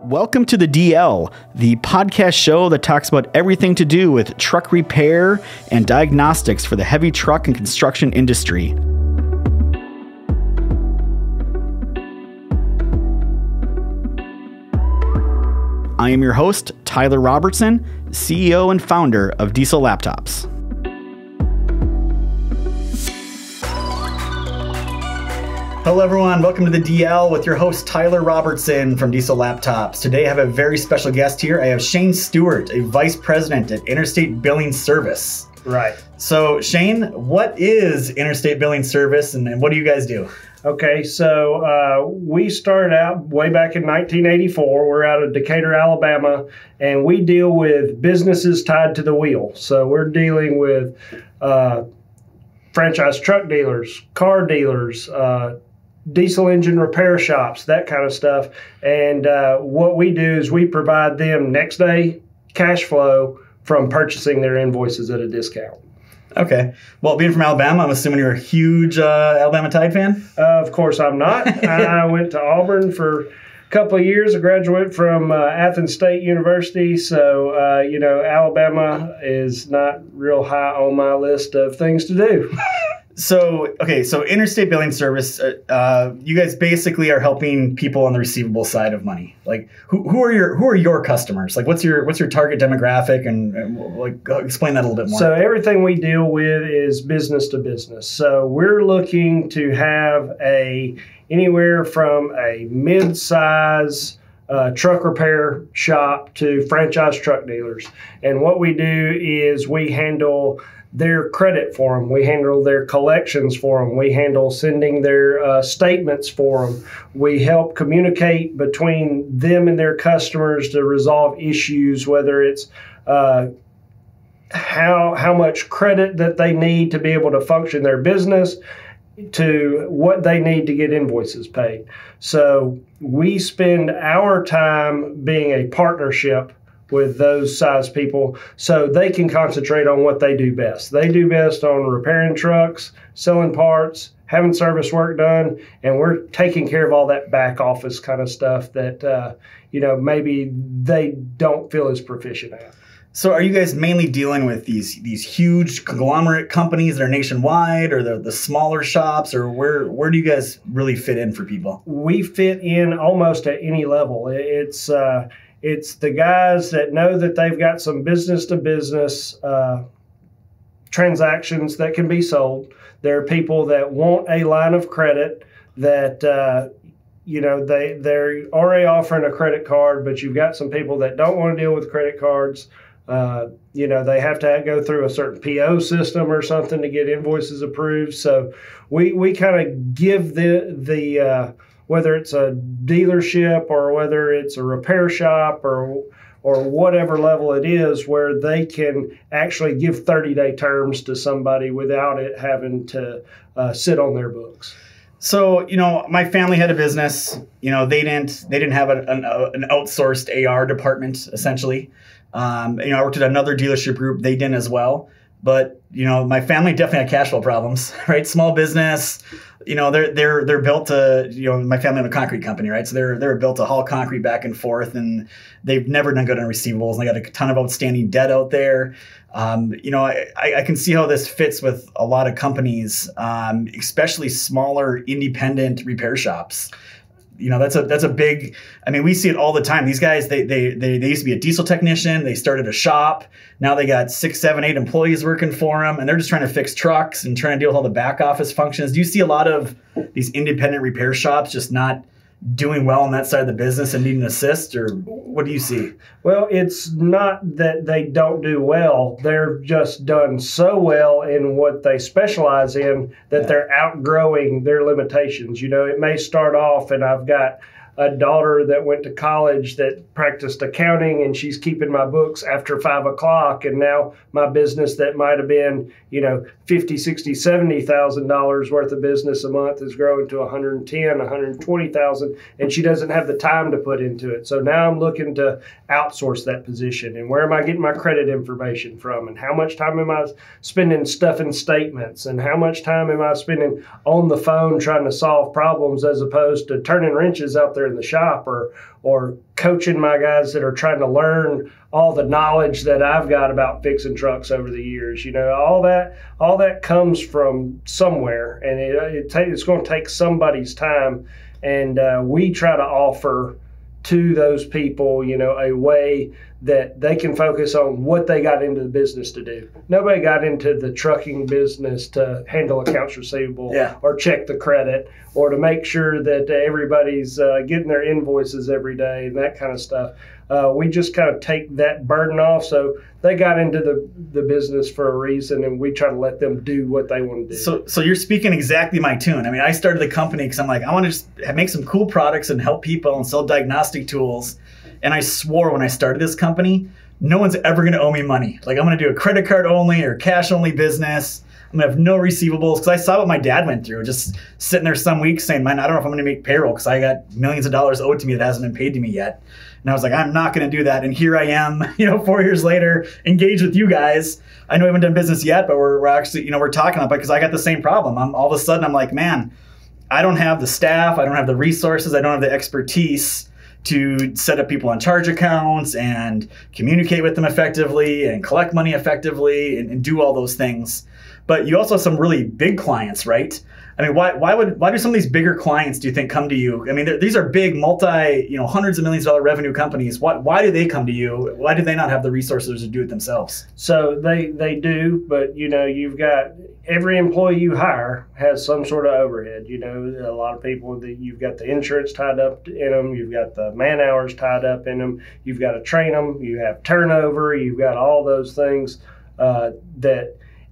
Welcome to the DL, the podcast show that talks about everything to do with truck repair and diagnostics for the heavy truck and construction industry. I am your host, Tyler Robertson, CEO and founder of Diesel Laptops. Hello everyone, welcome to the DL with your host Tyler Robertson from Diesel Laptops. Today I have a very special guest here. I have Shane Stewart, a Vice President at Interstate Billing Service. Right. So Shane, what is Interstate Billing Service and what do you guys do? Okay, so we started out way back in 1984. We're out of Decatur, Alabama, and we deal with businesses tied to the wheel. So we're dealing with franchise truck dealers, car dealers, diesel engine repair shops, that kind of stuff. And what we do is we provide them next day cash flow from purchasing their invoices at a discount. Okay. Well, being from Alabama, I'm assuming you're a huge Alabama Tide fan? Of course I'm not. I went to Auburn for a couple of years. I graduated from Athens State University. So, Alabama is not real high on my list of things to do. So Interstate Billing Service, you guys basically are helping people on the receivable side of money. Like, who are your customers? Like, what's your target demographic, and explain that a little bit more. So everything we deal with is business to business. So we're looking to have anywhere from a mid-size truck repair shop to franchise truck dealers. And what we do is we handle their credit for them. We handle their collections for them. We handle sending their statements for them. We help communicate between them and their customers to resolve issues, whether it's how much credit that they need to be able to function their business, to what they need to get invoices paid. So we spend our time being a partnership with those size people so they can concentrate on what they do best. They do best on repairing trucks, selling parts, having service work done, and we're taking care of all that back office kind of stuff that maybe they don't feel as proficient at. So are you guys mainly dealing with these huge conglomerate companies that are nationwide, or the smaller shops, or where do you guys really fit in for people? We fit in almost at any level. It's the guys that know that they've got some business-to-business transactions that can be sold. There are people that want a line of credit that, they're already offering a credit card, but you've got some people that don't want to deal with credit cards. They have to go through a certain PO system or something to get invoices approved. So we kind of give the whether it's a dealership or whether it's a repair shop or whatever level it is, where they can actually give 30-day terms to somebody without it having to sit on their books. So, my family had a business. They didn't have an outsourced AR department, essentially. I worked at another dealership group. They didn't as well. But, my family definitely had cash flow problems, right? Small business, they're built to, my family had a concrete company, right? So they're built to haul concrete back and forth, and they've never done good on receivables, and they got a ton of outstanding debt out there. I can see how this fits with a lot of companies, especially smaller independent repair shops. That's a big, we see it all the time. These guys, they used to be a diesel technician. They started a shop. Now they got 6, 7, 8 employees working for them, and they're just trying to fix trucks and trying to deal with all the back office functions. Do you see a lot of these independent repair shops just not doing well on that side of the business and needing assist, or what do you see? Well, it's not that they don't do well. They're just done so well in what they specialize in that they're outgrowing their limitations. It may start off, and I've got a daughter that went to college that practiced accounting, and she's keeping my books after 5 o'clock. And now my business that might have been, $50,000, $60,000, $70,000 worth of business a month is growing to $110,000, $120,000, and she doesn't have the time to put into it. So now I'm looking to outsource that position. And where am I getting my credit information from? And how much time am I spending stuffing statements? And how much time am I spending on the phone trying to solve problems as opposed to turning wrenches out there are in the shop, or coaching my guys that are trying to learn all the knowledge that I've got about fixing trucks over the years. All that comes from somewhere, and it's going to take somebody's time. And we try to offer to those people, a way that they can focus on what they got into the business to do. Nobody got into the trucking business to handle accounts receivable or check the credit or to make sure that everybody's getting their invoices every day and that kind of stuff. We just kind of take that burden off. So they got into the business for a reason, and we try to let them do what they want to do. So you're speaking exactly my tune. I mean, I started the company because I'm like, I want to just make some cool products and help people and sell diagnostic tools. And I swore when I started this company, no one's ever going to owe me money. Like, I'm going to do a credit card only or cash only business. I'm going to have no receivables, because I saw what my dad went through, just sitting there some weeks saying, man, I don't know if I'm going to make payroll because I got millions of dollars owed to me that hasn't been paid to me yet. And I was like, I'm not going to do that. And here I am, 4 years later, engaged with you guys. I know we haven't done business yet, but we're actually, we're talking about it because I got the same problem. All of a sudden, I'm like, man, I don't have the staff. I don't have the resources. I don't have the expertise to set up people on charge accounts and communicate with them effectively and collect money effectively and do all those things. But you also have some really big clients, right? I mean, why do some of these bigger clients, do you think, come to you? I mean, these are big hundreds of millions of dollar revenue companies. Why do they come to you? Why do they not have the resources to do it themselves? So they do, but you've got every employee you hire has some sort of overhead. A lot of people, you've got the insurance tied up in them, you've got the man hours tied up in them, you've got to train them, you have turnover, you've got all those things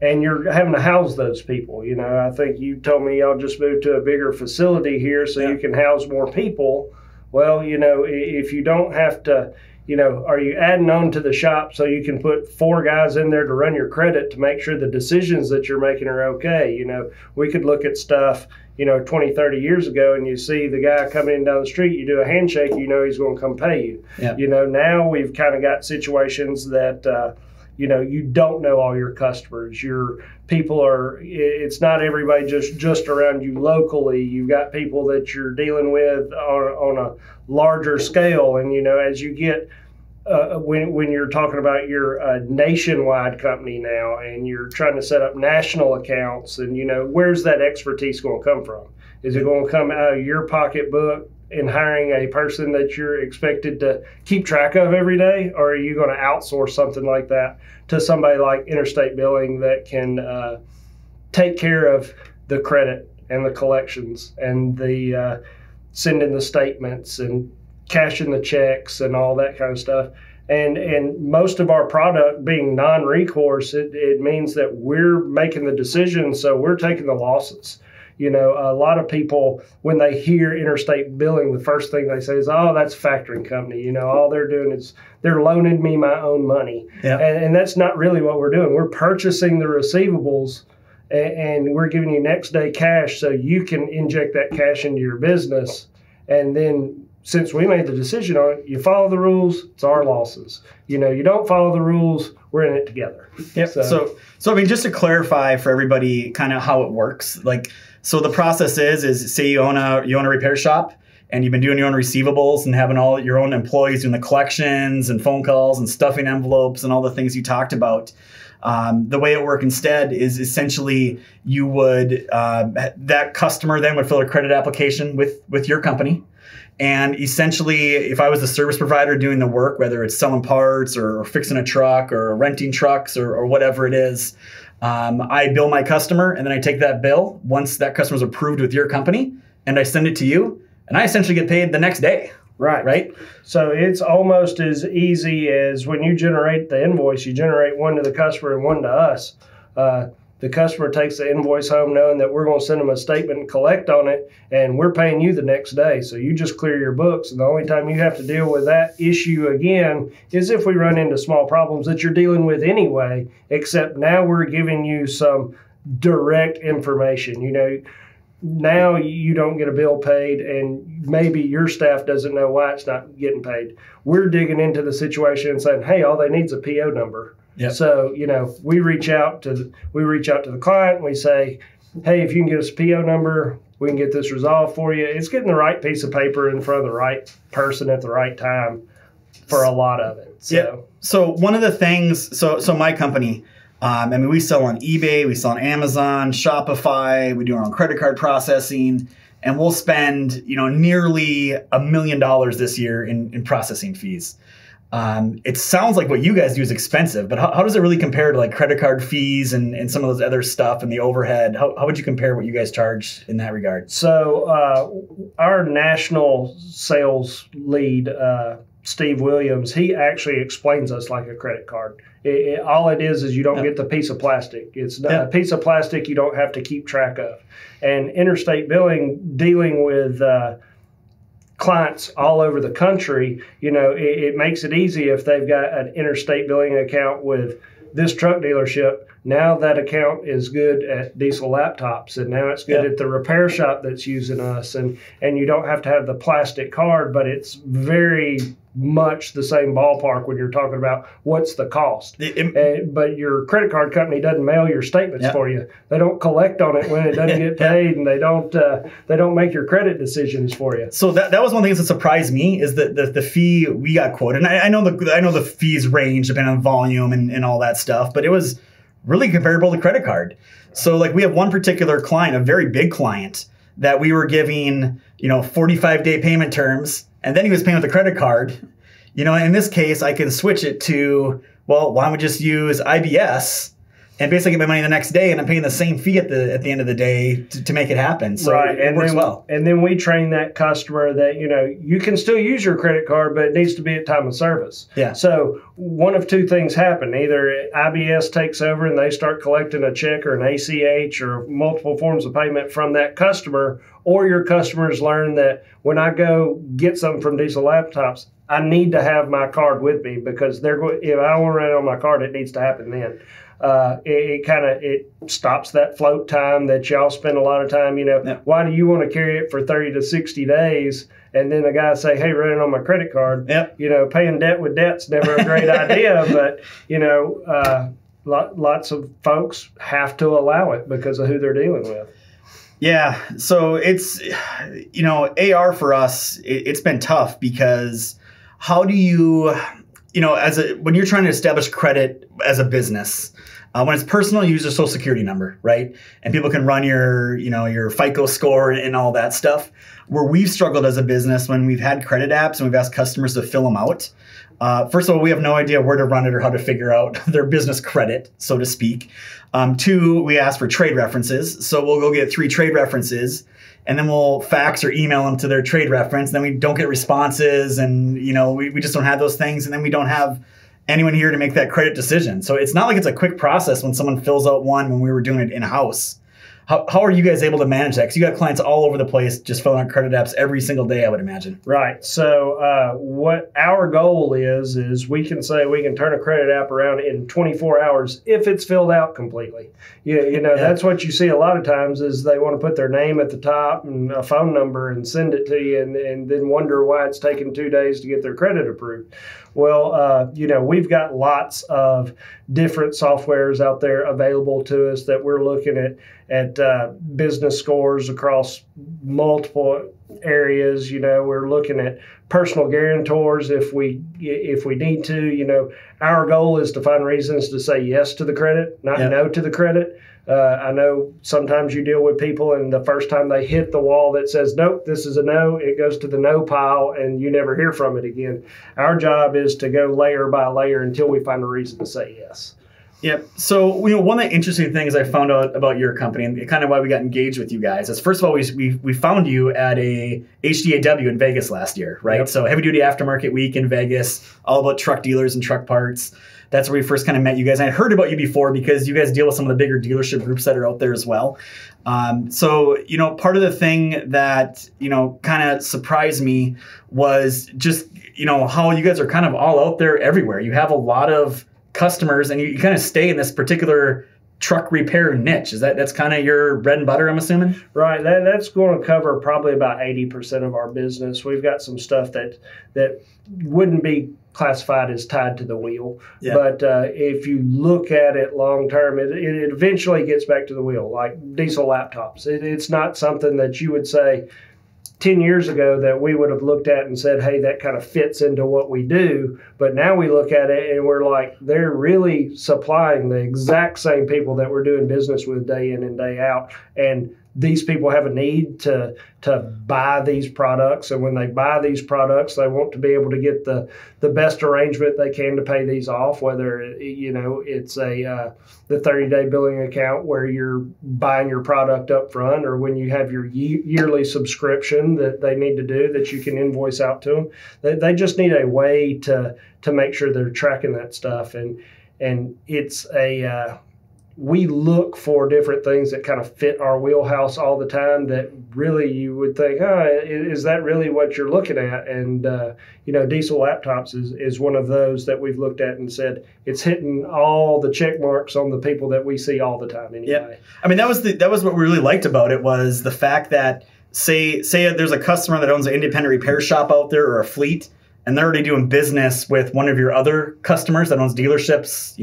and you're having to house those people. I think you told me y'all just moved to a bigger facility here so you can house more people. Well, if you don't have to, are you adding on to the shop so you can put 4 guys in there to run your credit to make sure the decisions that you're making are okay? We could look at stuff, 20, 30 years ago, and you see the guy coming in down the street, you do a handshake, he's going to come pay you. Yeah. Now we've kind of got situations that, you don't know all your customers. Your people it's not everybody just around you locally. You've got people that you're dealing with on a larger scale. And, as you get, when you're talking about your nationwide company now and you're trying to set up national accounts, and, where's that expertise going to come from? Is it going to come out of your pocketbook in hiring a person that you're expected to keep track of every day, or are you going to outsource something like that to somebody like Interstate Billing that can take care of the credit and the collections and the sending the statements and cashing the checks and all that kind of stuff? And most of our product being non-recourse, it means that we're making the decision, so we're taking the losses. A lot of people, when they hear Interstate Billing, the first thing they say is, oh, that's a factoring company. All they're doing is they're loaning me my own money. Yeah. And that's not really what we're doing. We're purchasing the receivables and we're giving you next day cash so you can inject that cash into your business. And then since we made the decision on it, you follow the rules, it's our losses. You don't follow the rules, we're in it together. Yep. So I mean, just to clarify for everybody kind of how it works, so the process is say you own a repair shop and you've been doing your own receivables and having all your own employees doing the collections and phone calls and stuffing envelopes and all the things you talked about. The way it works instead is essentially you would that customer then would fill a credit application with your company. And essentially, if I was the service provider doing the work, whether it's selling parts or fixing a truck or renting trucks or whatever it is, I bill my customer, and then I take that bill once that customer's approved with your company, and I send it to you, and I essentially get paid the next day. Right. So it's almost as easy as when you generate the invoice, you generate one to the customer and one to us. The customer takes the invoice home knowing that we're going to send them a statement and collect on it, and we're paying you the next day. So you just clear your books, and the only time you have to deal with that issue again is if we run into small problems that you're dealing with anyway, except now we're giving you some direct information. Now you don't get a bill paid, and maybe your staff doesn't know why it's not getting paid. We're digging into the situation and saying, hey, all they need is a PO number. Yep. So, we reach out to the client. We say, hey, if you can get us a PO number, We can get this resolved for you. It's getting the right piece of paper in front of the right person at the right time for a lot of it. So. Yeah. So one of the things, so my company, I mean, we sell on eBay, we sell on Amazon, Shopify, we do our own credit card processing, and we'll spend, nearly $1 million this year in processing fees. It sounds like what you guys do is expensive, but how does it really compare to like credit card fees and some of those other stuff and the overhead? How would you compare what you guys charge in that regard? So our national sales lead, Steve Williams, he actually explains us like a credit card. All it is you don't get the piece of plastic. It's not a piece of plastic you don't have to keep track of. And Interstate Billing, dealing with clients all over the country, it makes it easy if they've got an Interstate Billing account with this truck dealership. Now that account is good at Diesel Laptops, and now it's good at the repair shop that's using us, and you don't have to have the plastic card, but it's very much the same ballpark when you're talking about what's the cost. But your credit card company doesn't mail your statements for you. They don't collect on it when it doesn't get paid, and they don't make your credit decisions for you. So that was one thing that surprised me is that the fee we got quoted. And I know the fees range depending on volume and all that stuff, but it was really comparable to credit card. So like we have one particular client, a very big client, that we were giving 45-day payment terms. And then he was paying with a credit card. In this case, I can switch it to, well, why don't we just use IBS and basically get my money the next day, and I'm paying the same fee at the end of the day to make it happen. So it works well. And then we train that customer that, you can still use your credit card, but it needs to be at time of service. Yeah. So one of two things happen. Either IBS takes over and they start collecting a check or an ACH or multiple forms of payment from that customer, or your customers learn that when I go get something from Diesel Laptops, I need to have my card with me because if I don't want to run it on my card, it needs to happen then. It stops that float time that y'all spend a lot of time. Why do you want to carry it for 30 to 60 days? And then the guy say, hey, run it on my credit card. Paying debt with debt's never a great idea, but lots of folks have to allow it because of who they're dealing with. Yeah. So it's, AR for us, it's been tough because how do you, when you're trying to establish credit as a business, when it's personal, you use your social security number, right? And people can run your FICO score and all that stuff. Where we've struggled as a business when we've had credit apps and we've asked customers to fill them out. First of all, we have no idea where to run it or how to figure out their business credit, so to speak. Two, we ask for trade references. So we'll go get 3 trade references, and then we'll fax or email them to their trade reference. Then we don't get responses, and we just don't have those things. And then we don't have anyone here to make that credit decision. So it's not like it's a quick process when someone fills out one when we were doing it in-house. How are you guys able to manage that? Because you got clients all over the place just filling out credit apps every single day, I would imagine. Right. So what our goal is we can say we can turn a credit app around in 24 hours if it's filled out completely. That's what you see a lot of times is they want to put their name at the top and a phone number and send it to you and then wonder why it's taking 2 days to get their credit approved. Well, we've got lots of different softwares out there available to us that we're looking at business scores across multiple areas. We're looking at personal guarantors if we need to. Our goal is to find reasons to say yes to the credit, not no to the credit. I know sometimes you deal with people and the first time they hit the wall that says, nope, this is a no, it goes to the no pile and you never hear from it again. Our job is to go layer by layer until we find a reason to say yes. Yep. So, one of the interesting things I found out about your company and kind of why we got engaged with you guys is, first of all, we found you at a HDAW in Vegas last year, right? Yep. So Heavy Duty Aftermarket Week in Vegas, all about truck dealers and truck parts. That's where we first kind of met you guys. And I heard about you before because you guys deal with some of the bigger dealership groups that are out there as well. So, part of the thing that, kind of surprised me was just, how you guys are kind of all out there everywhere. You have a lot of customers and you kind of stay in this particular truck repair niche. That's kind of your bread and butter, I'm assuming? Right. That's going to cover probably about 80% of our business. We've got some stuff that wouldn't be classified as tied to the wheel. Yeah. But if you look at it long term, it eventually gets back to the wheel, like diesel laptops. It's not something that you would say 10 years ago that we would have looked at and said, hey, that kind of fits into what we do. But now we look at it and we're like, they're really supplying the exact same people that we're doing business with day in and day out. And these people have a need to buy these products. And when they buy these products, they want to be able to get the best arrangement they can to pay these off, whether, it's the 30-day billing account where you're buying your product up front, or when you have your yearly subscription that they need to do that you can invoice out to them. They just need a way to make sure they're tracking that stuff. And it's we look for different things that kind of fit our wheelhouse all the time that really you would think, is that really what you're looking at? And, diesel laptops is one of those that we've looked at and said it's hitting all the check marks on the people that we see all the time anyway. Yeah. I mean, that was what we really liked about it, was the fact that say there's a customer that owns an independent repair shop out there or a fleet, and they're already doing business with one of your other customers that owns dealerships,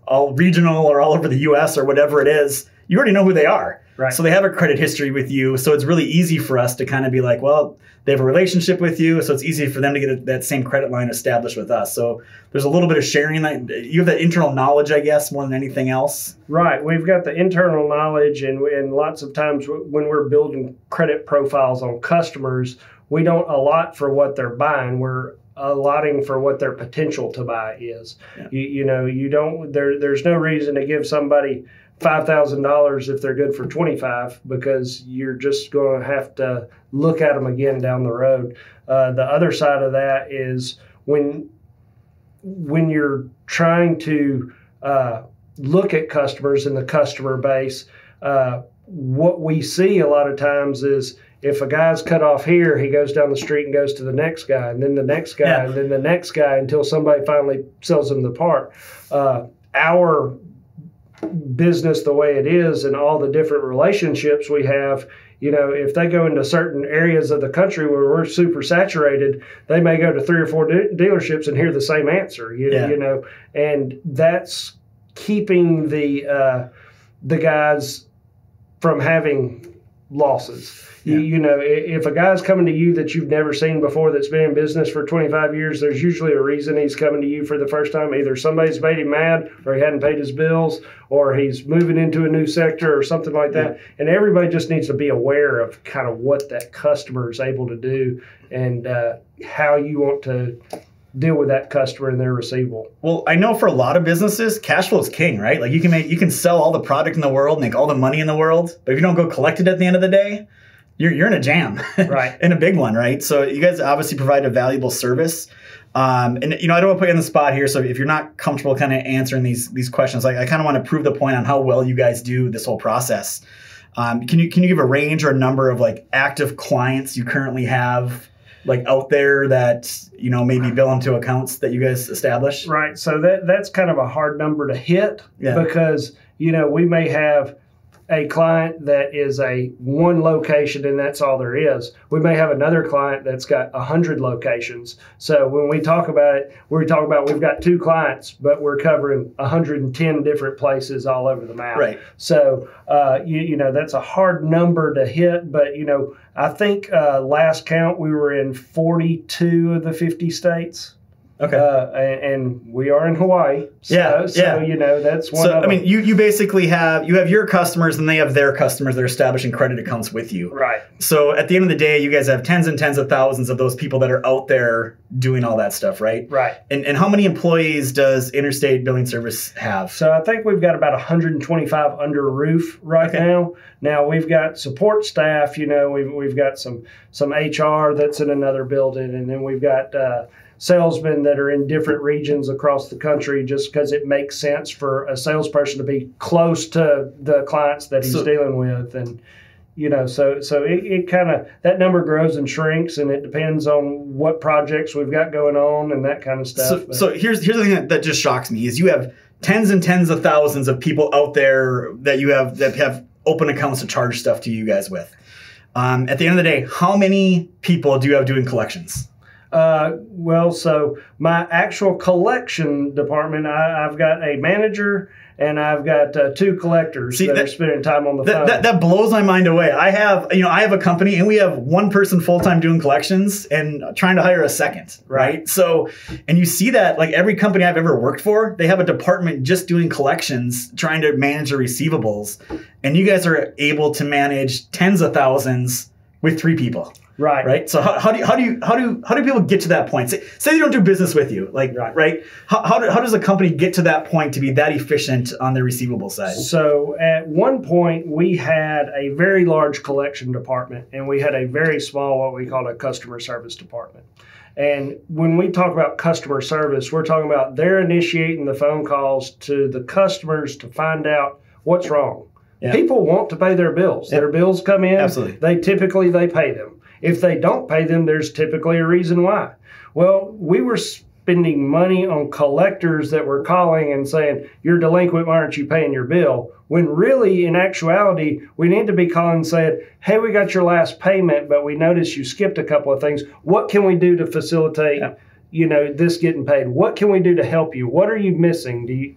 all regional or all over the U.S. or whatever it is. You already know who they are. Right. So they have a credit history with you. So it's really easy for us to kind of be like, well, they have a relationship with you. So it's easy for them to get that same credit line established with us. So there's a little bit of sharing. You have that internal knowledge, I guess, more than anything else. Right. We've got the internal knowledge. And lots of times when we're building credit profiles on customers, we don't allot for what they're buying. We're allotting for what their potential to buy is. Yeah. You don't. There's no reason to give somebody $5,000 if they're good for $25, because you're just going to have to look at them again down the road. The other side of that is when you're trying to look at customers in the customer base, what we see a lot of times is, if a guy's cut off here, he goes down the street and goes to the next guy, and then the next guy, and then the next guy, until somebody finally sells him the part. Our business, the way it is, and all the different relationships we have, if they go into certain areas of the country where we're super saturated, they may go to 3 or 4 dealerships and hear the same answer. And that's keeping the guys from having losses. Yeah. If a guy's coming to you that you've never seen before, that's been in business for 25 years, there's usually a reason he's coming to you for the first time. Either somebody's made him mad, or he hadn't paid his bills, or he's moving into a new sector or something like that. Yeah. And everybody just needs to be aware of kind of what that customer is able to do, and how you want to deal with that customer and their receivable. Well, I know for a lot of businesses, cash flow is king, right? Like you can sell all the product in the world, make all the money in the world, but if you don't go collect it at the end of the day, you're in a jam, right? In a big one, right? So you guys obviously provide a valuable service. And I don't want to put you on the spot here. So if you're not comfortable kind of answering these questions, like I kind of want to prove the point on how well you guys do this whole process. Can you give a range or a number of like active clients you currently have like out there that maybe bill them to accounts that you guys establish? Right. So that's kind of a hard number to hit, because we may have a client that is a one location and that's all there is. We may have another client that's got 100 locations. So when we talk about it, we've got 2 clients, but we're covering 110 different places all over the map. Right. So, that's a hard number to hit, but, I think last count we were in 42 of the 50 states. Okay. And we are in Hawaii. So, that's one of them. I mean, you basically have your customers and they have their customers that are establishing credit accounts with you. Right. So at the end of the day, you guys have tens and tens of thousands of those people that are out there doing all that stuff, right? Right. And how many employees does Interstate Billing Service have? So I think we've got about 125 under roof right now. Now we've got support staff, we've got some HR that's in another building, and then we've got salesmen that are in different regions across the country, just because it makes sense for a salesperson to be close to the clients that he's dealing with. And, so it kind of, that number grows and shrinks, and it depends on what projects we've got going on and that kind of stuff. So here's the thing that just shocks me is you have tens and tens of thousands of people out there that you have that have open accounts to charge stuff to you guys with. At the end of the day, how many people do you have doing collections? Well, so my actual collection department, I've got a manager and I've got 2 collectors that are spending time on the phone. That blows my mind away. I have a company and we have 1 person full-time doing collections and trying to hire a second, right? So, and you see that like every company I've ever worked for, they have a department just doing collections, trying to manage the receivables. And you guys are able to manage tens of thousands with 3 people. Right. So how do people get to that point? Say they don't do business with you, like right. How does a company get to that point to be that efficient on the receivable side? So at one point we had a very large collection department and we had a very small, what we called a customer service department. And when we talk about customer service, we're talking about they're initiating the phone calls to the customers to find out what's wrong. Yeah. People want to pay their bills. Yep. Their bills come in. Absolutely. They pay them. If they don't pay them, there's typically a reason why. Well, we were spending money on collectors that were calling and saying, you're delinquent, why aren't you paying your bill? When really, in actuality, we need to be calling and saying, hey, we got your last payment, but we noticed you skipped a couple of things. What can we do to facilitate this getting paid? What can we do to help you? What are you missing?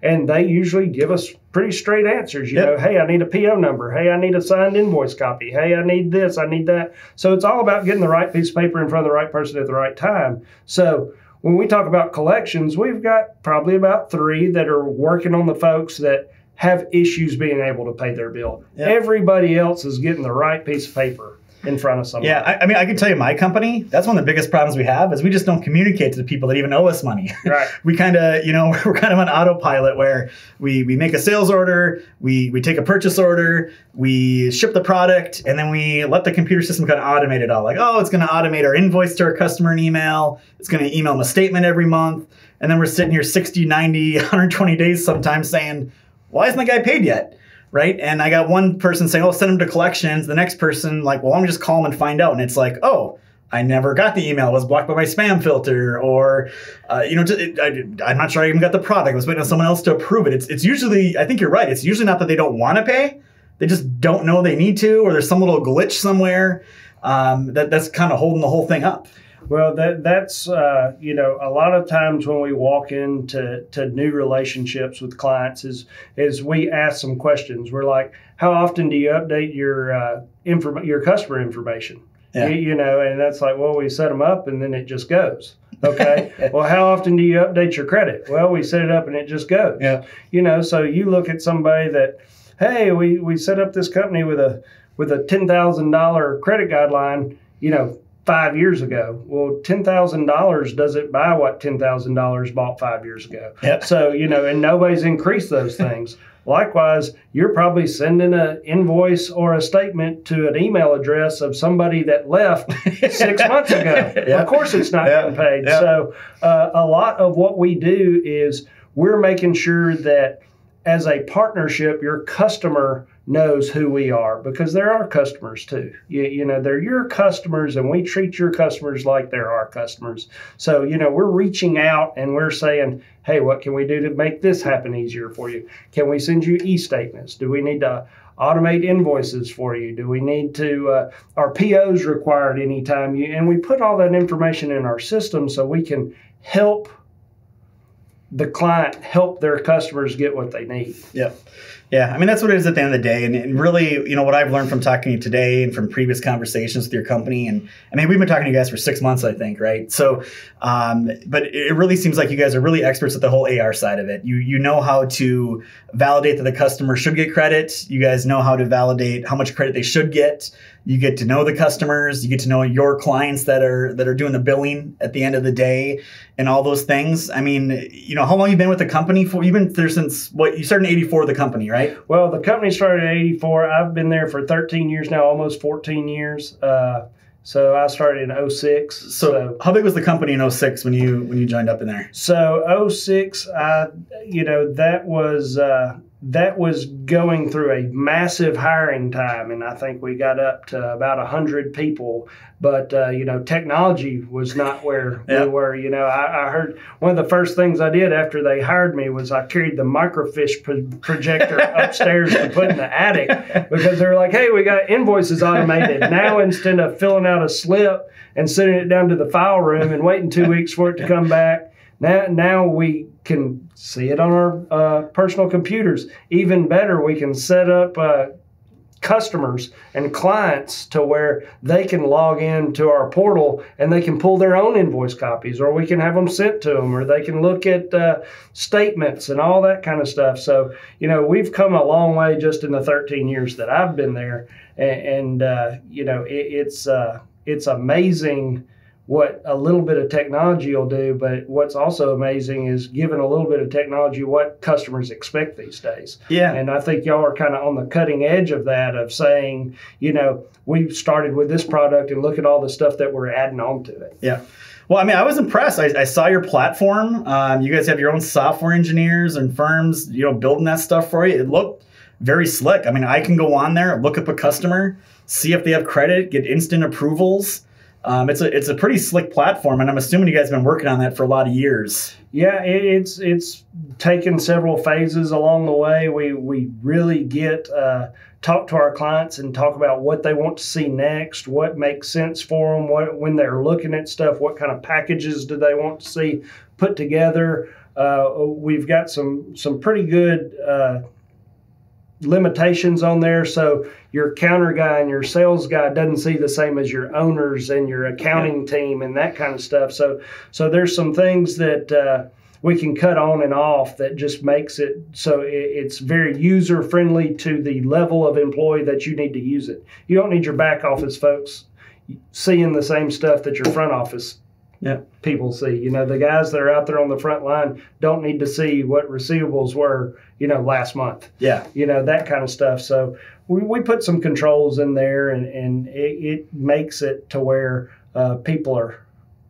And they usually give us pretty straight answers. Hey, I need a PO number. Hey, I need a signed invoice copy. Hey, I need this, I need that. So it's all about getting the right piece of paper in front of the right person at the right time. So when we talk about collections, we've got probably about 3 that are working on the folks that have issues being able to pay their bill. Yep. Everybody else is getting the right piece of paper in front of somebody. Yeah, I mean, I can tell you my company, that's one of the biggest problems we have is we just don't communicate to the people that even owe us money. Right. We kind of, we're kind of on autopilot where we make a sales order, we take a purchase order, we ship the product, and then we let the computer system kind of automate it all. Like, oh, it's going to automate our invoice to our customer in email. It's going to email them a statement every month. And then we're sitting here 60, 90, 120 days sometimes saying, why isn't the guy paid yet? Right. And I got one person saying, oh, send him to collections. The next person like, well, I'm just call him and find out. And it's like, oh, I never got the email. It was blocked by my spam filter. Or, I'm not sure I even got the product. I was waiting on someone else to approve it. It's usually, I think you're right. It's usually not that they don't want to pay. They just don't know they need to, or there's some little glitch somewhere that's kind of holding the whole thing up. Well, that's a lot of times when we walk into new relationships with clients is we ask some questions. We're like, how often do you update your customer information? Yeah. And that's like, well, we set them up and then it just goes. Okay. Well, how often do you update your credit? Well, we set it up and it just goes. Yeah. So you look at somebody that, hey, we set up this company with a $10,000 credit guideline, 5 years ago. Well, $10,000 doesn't buy what $10,000 bought 5 years ago. Yep. So, and nobody's increased those things. Likewise, you're probably sending an invoice or a statement to an email address of somebody that left 6 months ago. Yep. Of course it's not getting paid. Yep. So a lot of what we do is we're making sure that as a partnership, your customer knows who we are, because they're our customers too. They're your customers and we treat your customers like they're our customers. So, we're reaching out and we're saying, hey, what can we do to make this happen easier for you? Can we send you e-statements? Do we need to automate invoices for you? Do we need to, are POs required anytime and we put all that information in our system so we can help the client help their customers get what they need. Yep. Yeah, I mean, that's what it is at the end of the day. And really, what I've learned from talking to you today and from previous conversations with your company, and I mean, we've been talking to you guys for 6 months, I think, right? So, but it really seems like you guys are really experts at the whole AR side of it. You know how to validate that the customer should get credit. You guys know how to validate how much credit they should get. You get to know the customers. You get to know your clients that are doing the billing at the end of the day and all those things. I mean, how long have you been with the company for? You've been there since, you started in 84, the company, right? Well, the company started in 84. I've been there for 13 years now, almost 14 years. So I started in 06. So how big was the company in 06 when you joined up in there? So 06, that was that was going through a massive hiring time, and I think we got up to about 100 people. But technology was not where we were. I heard one of the first things I did after they hired me was I carried the microfiche projector upstairs to put in the attic, because they were like, "Hey, we got invoices automated now. Instead of filling out a slip and sending it down to the file room and waiting 2 weeks for it to come back, now we can see it on our personal computers. Even better, we can set up customers and clients to where they can log in to our portal and they can pull their own invoice copies, or we can have them sent to them, or they can look at statements and all that kind of stuff." So, we've come a long way just in the 13 years that I've been there. And it's amazing what a little bit of technology will do, but what's also amazing is given a little bit of technology what customers expect these days. Yeah. And I think y'all are kind of on the cutting edge of that, of saying, we've started with this product and look at all the stuff that we're adding on to it. Yeah. Well, I mean, I was impressed. I saw your platform. You guys have your own software engineers and firms, building that stuff for you. It looked very slick. I mean, I can go on there, look up a customer, see if they have credit, get instant approvals. It's a pretty slick platform, and I'm assuming you guys have been working on that for a lot of years. Yeah, it's taken several phases along the way. We really talk to our clients and talk about what they want to see next, what makes sense for them, when they're looking at stuff, what kind of packages do they want to see put together. We've got some pretty good limitations on there, so your counter guy and your sales guy doesn't see the same as your owners and your accounting team and that kind of stuff. So there's some things that we can cut on and off that just makes it so it's very user friendly to the level of employee that you need to use it. You don't need your back office folks seeing the same stuff that your front office people see. The guys that are out there on the front line don't need to see what receivables were, last month. Yeah. That kind of stuff. So we put some controls in there, and it makes it to where people are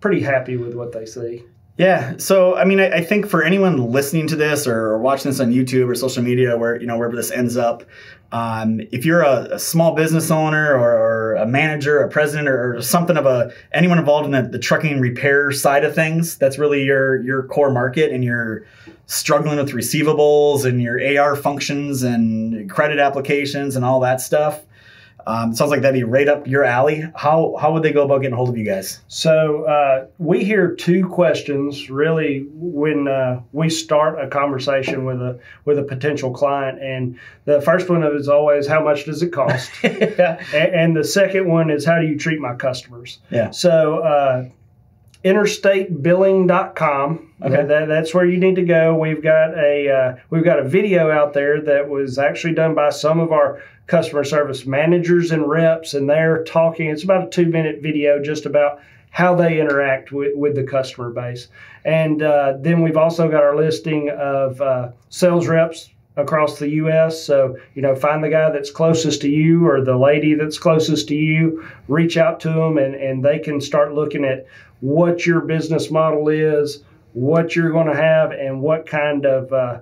pretty happy with what they see. Yeah. So, I mean, I think for anyone listening to this or watching this on YouTube or social media, wherever this ends up, if you're a small business owner or a manager, a president, or something of anyone involved in the trucking repair side of things, that's really your core market, and you're struggling with receivables and your AR functions and credit applications and all that stuff. Sounds like that'd be right up your alley. How would they go about getting a hold of you guys? So we hear two questions really when we start a conversation with a potential client, and the first one is always, how much does it cost? and the second one is, how do you treat my customers? Yeah. So interstatebilling.com. Okay. That's where you need to go. We've got a video out there that was actually done by some of our customer service managers and reps, and they're talking. It's about a 2-minute video just about how they interact with the customer base. And then we've also got our listing of sales reps across the U.S. So, find the guy that's closest to you or the lady that's closest to you, reach out to them, and they can start looking at what your business model is, what you're going to have, and what kind of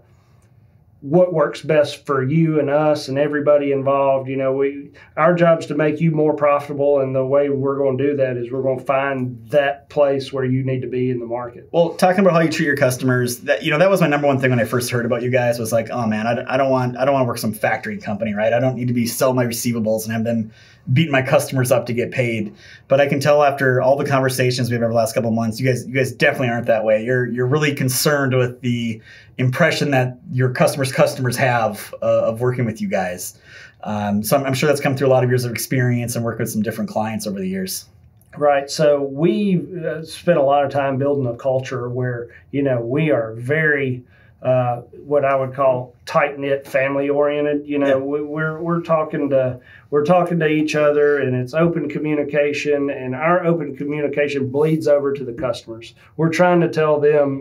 what works best for you and us and everybody involved. Our job is to make you more profitable, and the way we're going to do that is we're going to find that place where you need to be in the market. Well, talking about how you treat your customers, that was my number one thing when I first heard about you guys, was like, oh man, I don't want to work some factory company, right? I don't need to be sell my receivables and have them beating my customers up to get paid. But I can tell after all the conversations we've had over the last couple of months, you guys definitely aren't that way. You're really concerned with the impression that your customers have of working with you guys. So I'm sure that's come through a lot of years of experience and working with some different clients over the years. Right. So we spent a lot of time building a culture where, we are very what I would call tight-knit, family-oriented. We're talking to each other, and it's open communication, and our open communication bleeds over to the customers. We're trying to tell them,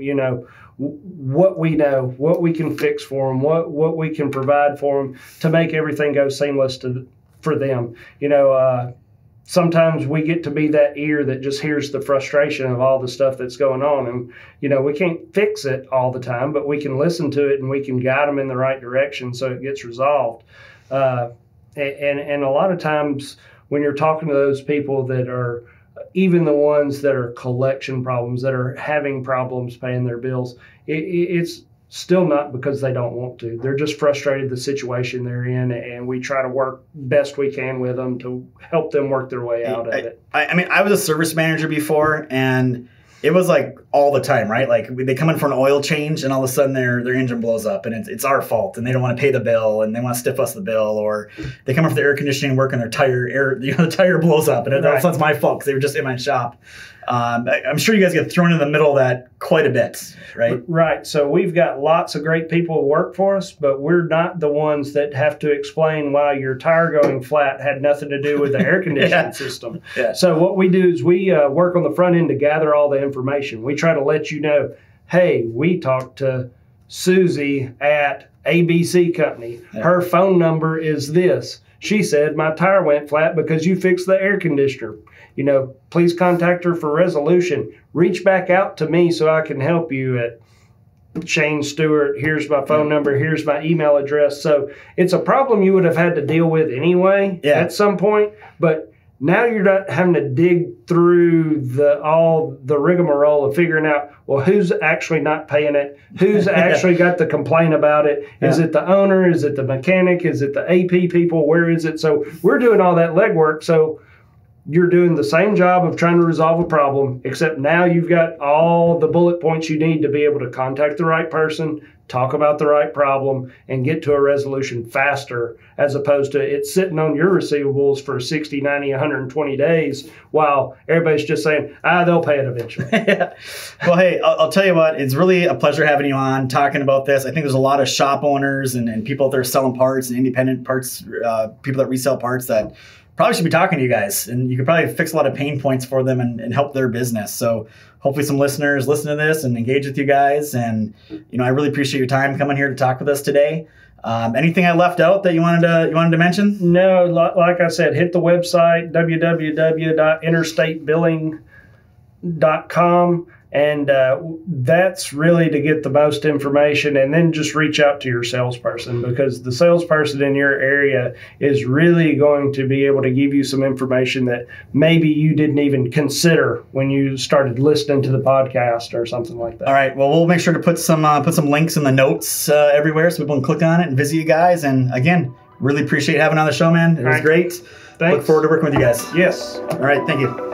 what we know, what we can fix for them, what we can provide for them to make everything go seamless for them. sometimes we get to be that ear that just hears the frustration of all the stuff that's going on. And, we can't fix it all the time, but we can listen to it and we can guide them in the right direction so it gets resolved. And a lot of times when you're talking to those people that are, even the ones that are collection problems, that are having problems paying their bills, it's still not because they don't want to. They're just frustrated the situation they're in, and we try to work best we can with them to help them work their way out of it. I mean, I was a service manager before, and it was like all the time, right? Like they come in for an oil change, and all of a sudden their engine blows up, and it's our fault, and they don't want to pay the bill, and they want to stiff us the bill, or they come in for the air conditioning work, and the tire blows up, and that's my fault because they were just in my shop. I'm sure you guys get thrown in the middle of that quite a bit, right? Right. So we've got lots of great people who work for us, but we're not the ones that have to explain why your tire going flat had nothing to do with the air conditioning system. Yeah. So what we do is we work on the front end to gather all the information. We try to let you know, hey, we talked to Susie at ABC Company. Yeah. Her phone number is this. She said, my tire went flat because you fixed the air conditioner. Please contact her for resolution. Reach back out to me so I can help you at Shane Stewart. Here's my phone number. Here's my email address. So it's a problem you would have had to deal with anyway at some point. But now you're not having to dig through all the rigmarole of figuring out, well, who's actually not paying it? Who's actually got the complaint about it? Is it the owner? Is it the mechanic? Is it the AP people? Where is it? So we're doing all that legwork. So you're doing the same job of trying to resolve a problem, except now you've got all the bullet points you need to be able to contact the right person, talk about the right problem, and get to a resolution faster, as opposed to it sitting on your receivables for 60, 90, 120 days while everybody's just saying, they'll pay it eventually. Well, hey, I'll tell you what, it's really a pleasure having you on talking about this. I think there's a lot of shop owners and people out there selling parts and independent parts, people that resell parts that probably should be talking to you guys, and you could probably fix a lot of pain points for them and help their business. So hopefully some listeners listen to this and engage with you guys. And, I really appreciate your time coming here to talk with us today. Anything I left out that you wanted to mention? No, like I said, hit the website, www.interstatebilling.com. And that's really to get the most information, and then just reach out to your salesperson, because the salesperson in your area is really going to be able to give you some information that maybe you didn't even consider when you started listening to the podcast or something like that. All right. Well, we'll make sure to put some links in the notes everywhere so people can click on it and visit you guys. And again, really appreciate having on the show, man. It was great. Thanks. Look forward to working with you guys. Yes. All right. Thank you.